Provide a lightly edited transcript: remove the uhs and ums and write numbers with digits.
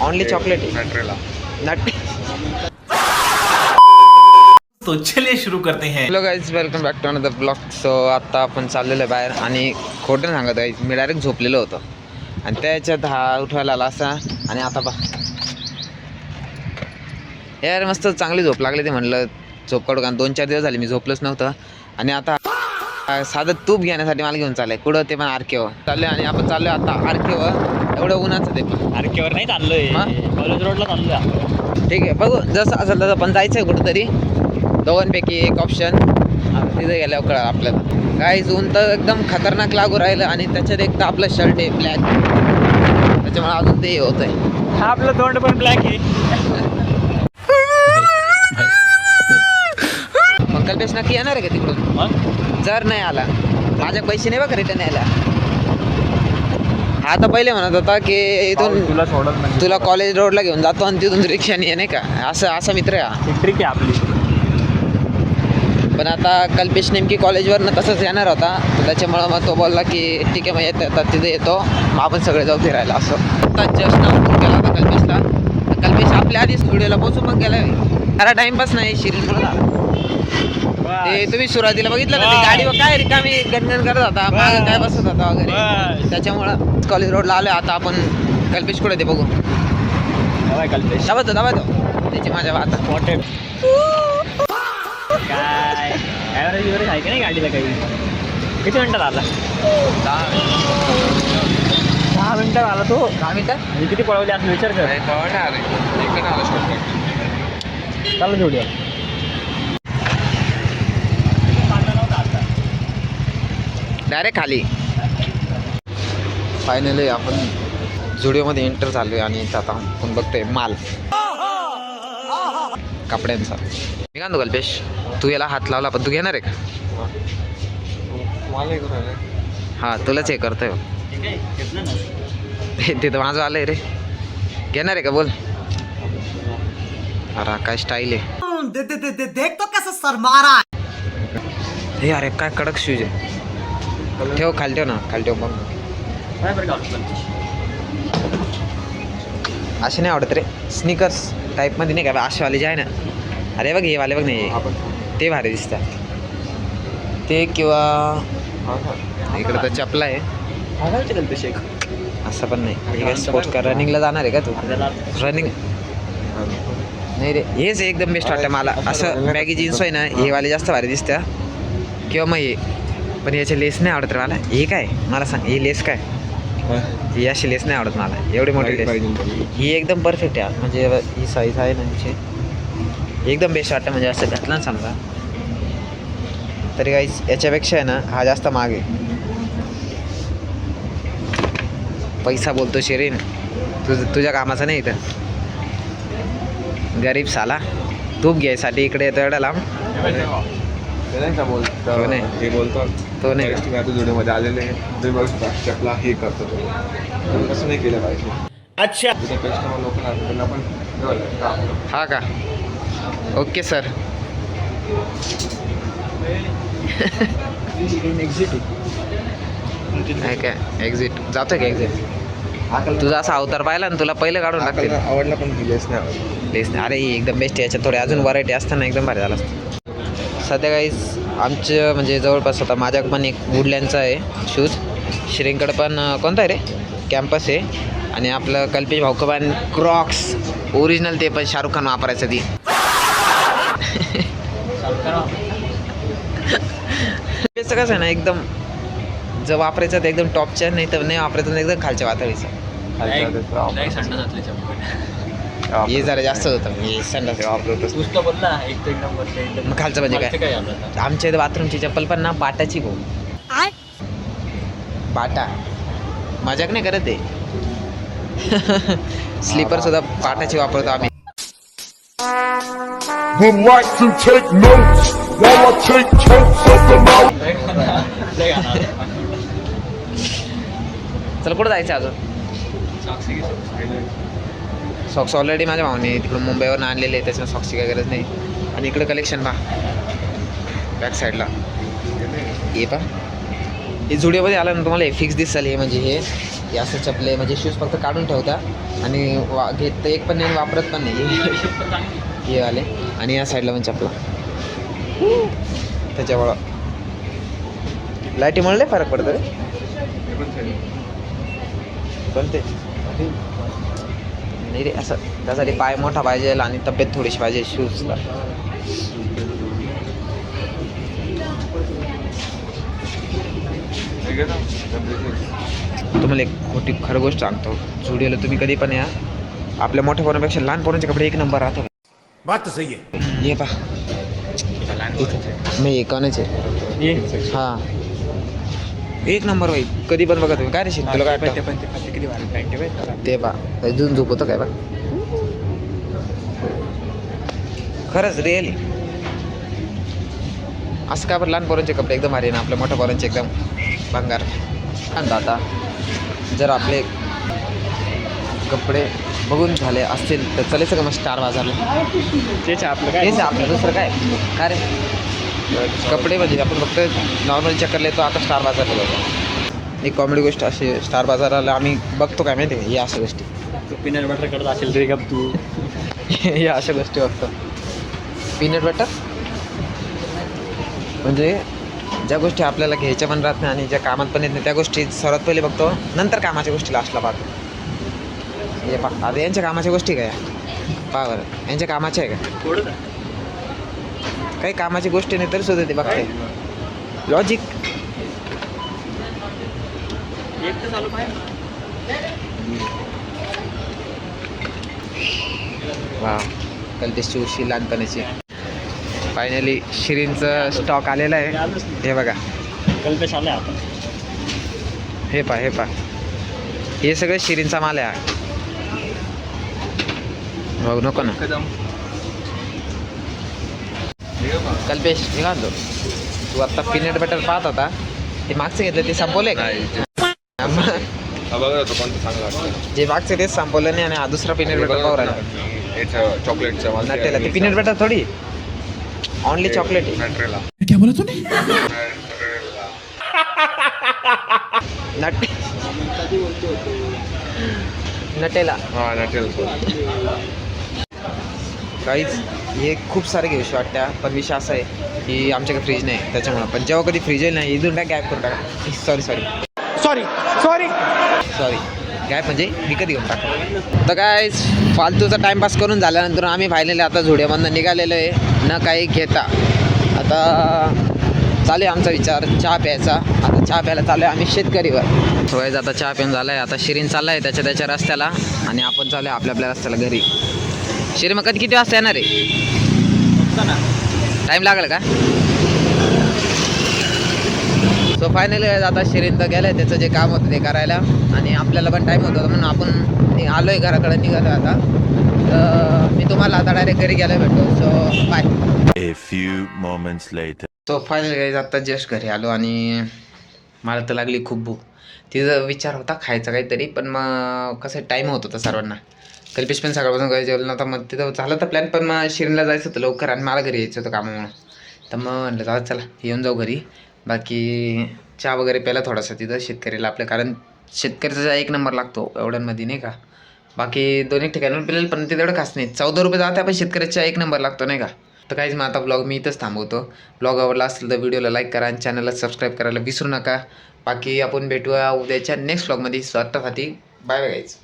Only chocolate नटरेला nut. तो चलिए शुरू करते हैं. Hello guys, welcome back to another blog. So आत्ता आपण चाललेलो आहे बाहेर आणि खोटं सांगत गाईज, मी डायरेक्ट झोपलेलो होतो आणि त्याच्यात हा उठवायला आला असा. आणि आता बा यार मस्त चांगली झोप लागली. ते म्हणलं झोप काढू का, 2-4 दिवस झाले मी झोपलोच नव्हतं. आणि आता साधं तूप घेण्यासाठी मला घेऊन चाललंय कुठं, ते पण आरकेवर चाललोय. आणि आपण चाललोय आता आरकेवर. एवढं उन्हाचं ते पण आरकेवर नाही चाललोय, कॉलेज रोडला चाललोय. ठीक आहे, बघू जसं असेल तसं. पण जायचं आहे कुठंतरी, दोघांपैकी एक ऑप्शन. तिथे गेल्यावर कळलं आपल्याला. गाईज ऊन तर एकदम खतरनाक लागू राहिलं आणि त्याच्यात एक तर आपलं शर्ट आहे ब्लॅक, त्याच्यामुळे अजून ते होत आहे. हा आपलं तोंड पण ब्लॅक आहे. मग कल्पेश नक्की येणार आहे का तिकडून? मग जर नाही आला, माझ्या पैसे नाही बघा रिटर्न यायला. हा तर पहिले म्हणत होता की इथून तुला सोडत नाही, तुला कॉलेज रोडला घेऊन जातो आणि तिथून रिक्षाने नाही का, असा मित्र आहे हा. ट्रिक आहे आपली. पण आता कल्पेश नेमकी कॉलेजवरनं तसंच येणार होता, त्याच्यामुळं मग तो बोलला की ठीक आहे मग येत तिथे येतो, मग आपण सगळे जाऊ फिरायला. असं आता जस्ट नाव फोन केला होता कल्पेशला. कल्पेश आपल्या आधी स्टुडिओला पोचून मग गेला. खरा टाइमपास नाही, शिरीनमुळे झाला. ते तुम्ही सुरुवातीला बघितलं ना, ते गाडीवर काय रिकामी गणगण करत होता, मागं काय बसत होता वगैरे, त्याच्यामुळं कॉलेज रोडला आलो. आता आपण कल्पेश कुठे ते बघू. कल्पेश दाबातो त्याची माझ्या आता वॉटेड काय ॲव्हरेज वगैरे आहे की नाही गाडीला? काही किती मिनटात आला? 10 मिनटात आला तो. 10 मिनिटं आणि किती पळवले असं विचार कर. चालू जोडूया. डायरेक्ट खाली. फायनली आपण झुडिओमध्ये एंटर झालो आहे आणि आता आपण बघतोय माल कपड्यांचा. मी काय कल्पेश, तू याला हात लावला पण तू घेणार आहे का? हां तुलाच हे करतोय. ते तर माझं आलंय रे. घेणार आहे का बोल. अरे काय स्टाईल आहे. देख तो कैसा शर्मा. हे अरे काय कडक शूज आहे. ठेव खाली, ठेव ना खाली ठेव. बघ असे नाही आवडत रे, स्निकर्स टाईपमध्ये नाही का, असेवाले जे आहे ना. अरे बघ हे वाले बघ, नाही ते भारी दिसतात ते. किंवा इकडं तर चपला आहे. असं पण नाही. स्पोर्ट्स कार रनिंगला जाणार आहे का तू? रनिंग नाही रे, हेच एकदम बेस्ट वाटतं मला. असं बॅगी जीन्स आहे ना, हे वाले जास्त भारी दिसत्या. किंवा मग हे पण याचे लेस नाही आवडत रे मला. हे काय मला सांग, ही लेस काय? ही अशी लेस नाही आवडत मला, एवढी मोठी लेस. ही एकदम परफेक्ट आहे, म्हणजे ही साईज आहे ना हिची, एकदम बेस्ट वाटतं. म्हणजे असं घातलं ना समजा तरी काही याच्यापेक्षा आहे ना हा जास्त महाग आहे. पैसा बोलतो शिरीन, तुझ्या कामाचा नाही इथं. गरीब साला तूप घ्यायसाठी इकडे येतो एवढा लांब. तो नाही का? जुडीमध्ये आलेले चपला हे करतो कसं नाही केलं पाहिजे. अच्छा कस्टमर लोकांना आपण हा का? Okay sir. काय एक्झिट जातो का? एक्झिट तुझा असा अवतार पाहिला ना, तुला पहिलं काढून टाकते. आवडला पण लेस नाही आवडला. लेस नाही. अरे एकदम बेस्ट. याच्यात थोडे अजून व्हरायटी असताना एकदम भारी झालं असतं. सध्या काहीच आमचं म्हणजे जवळपास आता माझ्याकडं पण एक वुडलँडचा आहे शूज. श्रींकडं पण कोणता आहे रे, कॅम्पस आहे. आणि आपलं कल्पेश भाऊकबान क्रॉक्स ओरिजिनल, ते पण शाहरुख खान वापरायचं ती. कसं आहे ना, एकदम जर वापरायचं तर एकदम टॉपच्या, नाही तर नाही वापरायचं तर एकदम खालच्या वातावरीचं. हे जरा जास्त होतं. हे संडास वापरतच मग खालचं म्हणजे काय. आमच्या इथं बाथरूमची चप्पल पण ना बाटाची भाऊ. बाटा मजाक नाही करत आहे. स्लीपर सुद्धा बाटाची वापरतो आम्ही. Would like to take notes while I take totes of them out. चल कुठं जायचं अजून? सॉक्स ऑलरेडी माझ्या भावाने तिकडून मुंबईवरून आणलेले आहे, त्याच्यामुळे सॉक्सची काही गरज नाही. आणि इकडं कलेक्शन पहा बॅक साईडला. हे पहा हे जुडिओमध्ये आलं ना तुम्हाला हे फिक्स दिसेल. हे म्हणजे हे हे असं चपले म्हणजे शूज फक्त काढून ठेवता आणि घेत एक पण नाही वापरत पण नाही हे वाले. आणि या साईडला पण चपला. त्याच्यामुळं लाईटीमुळे लय फरक पडतो रे. पण ते नाही रे असं त्यासाठी पाय मोठा पाहिजे आणि तब्येत थोडीशी पाहिजे शूजला. तुम्हाला एक मोठी खरं गोष्ट सांगतो, झुडिओला तुम्ही कधी पण या, आपल्या मोठ्या पोरांपेक्षा लहान पोरांचे कपडे एक नंबर राहतो. बात तो सही है. ये पा मी एकानेच आहे. हां एक नंबर भाई, कधी पण बघा तुम्ही. काय रे तुला काय वाटतं? ते बा अजून झोप होतं काय बा, खरंच रिअली असं काय. पण लहान पोरांचे कपडे एकदम भारी ना, आपल्या मोठ्या पोरांचे एकदम भंगार. आणि आता जर आपले कपडे बघून झाले असतील तर चालायचं का मग स्टार बाजारला? तेच आपलं काय, तेच आपलं दुसरं काय. काय रे कपडे म्हणजे आपण फक्त नॉर्मल चक्करला येतो, आता स्टार बाजारला जातो. एक कॉमेडी गोष्ट अशी, स्टार बाजाराला आम्ही बघतो काय माहिती आहे, या अशा गोष्टी. तू पीनट बटर करत असेल तरी गप तू. या अशा गोष्टी बघतो. पीनट बटर म्हणजे ज्या गोष्टी आपल्याला घ्यायच्या पण राहत नाही आणि ज्या कामात पण येत नाही त्या गोष्टी सर्वात पहिले बघतो, नंतर कामाच्या गोष्टी लास्टला पाहतो. हे पा आता यांच्या कामाच्या गोष्टी काय पहा बरं, यांच्या कामाच्या आहे का? थोडं काही कामाची गोष्टी नाही तरी सुद्धा ते बघते. लॉजिक एक तर चालू पाहिजे. वा कल्पेशची उशी लहानपणाची. फायनली शिरींचं स्टॉक आलेला आहे. हे बघा कल्पेश आले आता. हे पा हे पा हे सगळं शिरींचा माल आहे. बघू नको ना कल्पेश. मी काय म्हणतो, तू आत्ता पीनट बटर पाहत होता, ते मागचं घेतलं ते संपवलंय का? बघा तो कोणतं चांगलं वाटतं. जे मागचं तेच संपवलं नाही आणि हा दुसरा पीनट बटर पाहू राहिला. याचं चॉकलेटचं नटेला ते पीनट बटर थोडी, ओनली चॉकलेट आहे. नट्रेला क्या बोला तूने? नटेला हां नट्रेला. काहीच हे खूप सारे घेऊशी वाटत्या, पण विषय असा आहे की आमच्याकडे फ्रीज नाही त्याच्यामुळं. पण जेव्हा कधी फ्रीज येईल ना इथून काय गॅप करून टाका. सॉरी गॅप म्हणजे विकत घेऊन टाका. तर काय फालतूचा टाईमपास करून झाल्यानंतर आम्ही फायनली आता झुडिओमधनं निघालेलो आहे, न काही घेता. आता चालू आहे आमचा विचार चहा प्यायचा. आता चहा प्यायला चालू आहे आम्ही शेतकरीवर. थोड्याच आता चहा पिऊन झाला आहे. आता शिरीन चालला आहे त्याच्या रस्त्याला आणि आपण चालू आहे आपल्या रस्त्याला घरी. शिरीन मग कधी किती वाजता येणार आहे? टाईम लागेल का? सो फायनली आता शिरीन तर गेलं आहे त्याचं जे काम होतं ते करायला आणि आपल्याला पण टाईम होता म्हणून आपण आलो आहे घराकडे निघालो आता. तर मी तुम्हाला आता डायरेक्ट घरी गेलो भेटतो. So bye. A few moments later. So finally आता जस्ट घरी आलो आणि मला तर लागली खूप भूक. तिचा विचार होता खायचा काहीतरी, पण मग कसं टाईम होत होता सर्वांना. कल्पेश पण सकाळपासून काही जेवलं नव्हता. मग तिथं झालं तर प्लॅन, पण मग शिरीनला जायचं होतं लवकर आणि मला घरी यायचं होतं कामामुळं. तर मग म्हटलं जाऊ चला येऊन जाऊ घरी. बाकी चहा वगैरे प्यायला थोडासा तिथं शेतकरीला आपल्या, कारण शेतकऱ्याचा एक नंबर लागतो एवढ्यांमध्ये नाही का. बाकी दोन एक ठिकाणी पिलेलं पण ते तेवढं खास नाही. 14 रुपये जाते पण शेतकऱ्याचा एक नंबर लागतो नाही का. तर काहीच मग आता ब्लॉग मी इथंच थांबवतो. ब्लॉग आवडला असेल तर व्हिडिओला लाईक करा आणि चॅनलला सबस्क्राईब करायला विसरू नका. बाकी आपण भेटूया उद्याच्या नेक्स्ट ब्लॉगमध्ये. स्वतःसाठी बाय बाय गाईज.